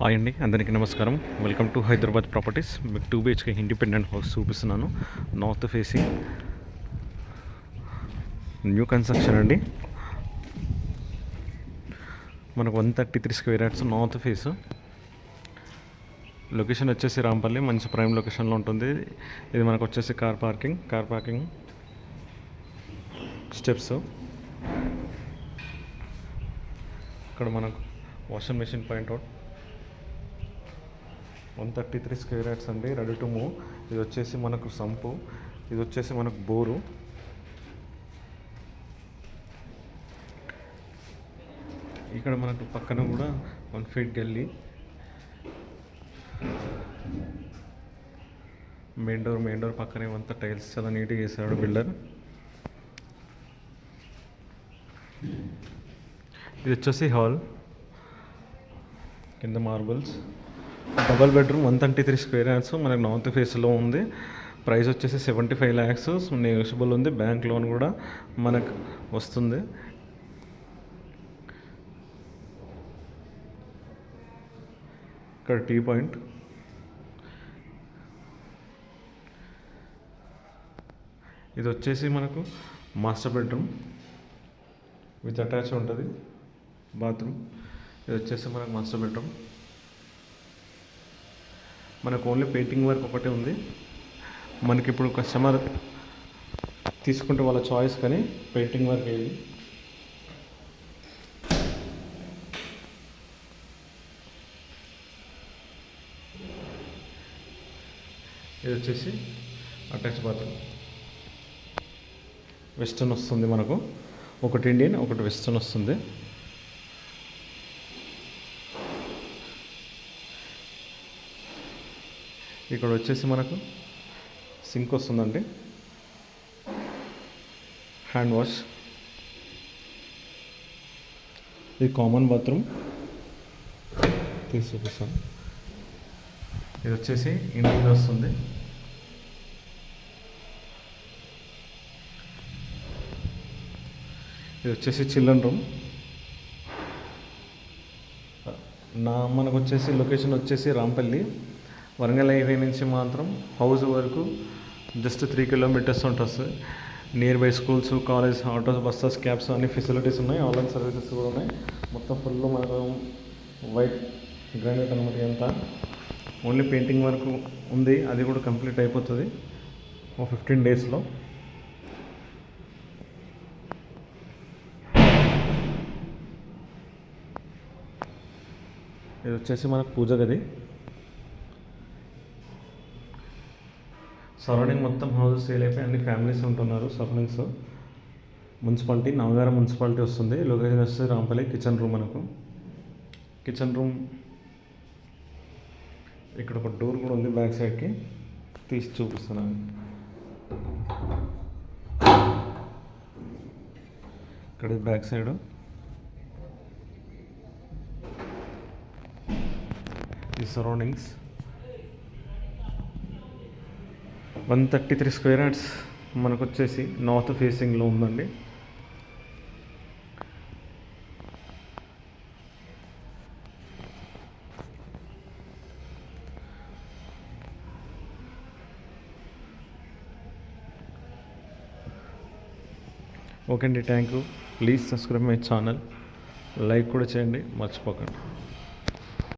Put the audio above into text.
Hi అండి, అందరికీ నమస్కారం. Welcome to Hyderabad properties. మీకు 2 BHK ఇండిపెండెంట్ హౌస్ చూపిస్తున్నాను. నార్త్ ఫేసింగ్ న్యూ కన్స్ట్రక్షన్ అండి. మనకు 133 square yards north face. Location వచ్చేసి రాంపల్లి, మంచి ప్రైమ్ లొకేషన్లో ఉంటుంది. ఇది మనకు వచ్చేసి కార్ పార్కింగ్ స్టెప్స్. ఇక్కడ మనకు washing machine point out. 133 square yards అండి, రెడీ టు మూవ్. ఇది వచ్చేసి మనకు సంపు, ఇది వచ్చేసి మనకు బోరు. ఇక్కడ మనకు పక్కన కూడా 1 feet గల్లీ. మెయిన్ డోర్ పక్కనే అంతా టైల్స్ చాలా నీట్గా వేసాడు బిల్డర్. ఇది వచ్చేసి హాల్, కింద marbles. Double bedroom, 133 square yards మనకు నార్త్ ఫేస్లో ఉంది. ప్రైస్ వచ్చేసి 75 lakhs. నెగోషియబుల్ ఉంది. బ్యాంక్ లోన్ కూడా మనకు వస్తుంది. ఇక్కడ టీ పాయింట్. ఇది వచ్చేసి మనకు మాస్టర్ బెడ్రూమ్ విత్ అటాచ్ ఉంటుంది బాత్రూమ్. ఇది వచ్చేసి మనకు మాస్టర్ బెడ్రూమ్. మనకు ఓన్లీ పెయింటింగ్ వర్క్ ఒకటే ఉంది. మనకి ఇప్పుడు కస్టమర్ తీసుకుంటే వాళ్ళ చాయిస్, కానీ పెయింటింగ్ వర్క్ ఏది. ఇది వచ్చేసి అటాచ్ బాత్రూమ్. వెస్టర్న్ వస్తుంది మనకు, ఒకటి ఇండియన్ ఒకటి వెస్టర్న్ వస్తుంది. ఇక్కడ వచ్చేసి మనకు సింక్ వస్తుందండి, హ్యాండ్ వాష్. ఇది కామన్ బాత్రూమ్, తీసి చూపిస్తాను. ఇది వచ్చేసి ఇండియన్ వస్తుంది. ఇది వచ్చేసి చిల్డ్రన్ రూమ్. మనకు వచ్చేసి లొకేషన్ వచ్చేసి రాంపల్లి. వరంగల్ హైవే నుంచి మాత్రం హౌస్ వరకు జస్ట్ 3 kilometers ఉంటుంది. Near by schools, college, autos, buses, cabs అన్ని ఫెసిలిటీస్ ఉన్నాయి. ఆన్లైన్ సర్వీసెస్ కూడా ఉన్నాయి. మొత్తం ఫుల్ మనకు వైట్ గ్రానైట్ అనమాట. ఎంత ఓన్లీ పెయింటింగ్ వర్క్ ఉంది, అది కూడా కంప్లీట్ అయిపోతుంది 15 daysలో. ఇది వచ్చేసి మనకు పూజ గది. సరౌండింగ్ మొత్తం హౌసెస్ సేల్ అయిపోయి అన్ని ఫ్యామిలీస్ ఉంటున్నారు సరౌండింగ్స్. మున్సిపాలిటీ, నవగారం మున్సిపాలిటీ వస్తుంది. లొకేషన్ వస్తే రాంపల్లి. కిచెన్ రూమ్, మనకు కిచెన్ రూమ్. ఇక్కడ ఒక డోర్ కూడా ఉంది బ్యాక్ సైడ్కి, తీసి చూపిస్తున్నాను. ఇక్కడ బ్యాక్ సైడ్ ఈ సరౌండింగ్స్. 133 స్క్వేర్ యార్డ్స్ మనకు వచ్చేసి నార్త్ ఫేసింగ్లో ఉందండి. ఓకే అండి, thank you. Please subscribe my channel. Like కూడా చేయండి, మర్చిపోకండి.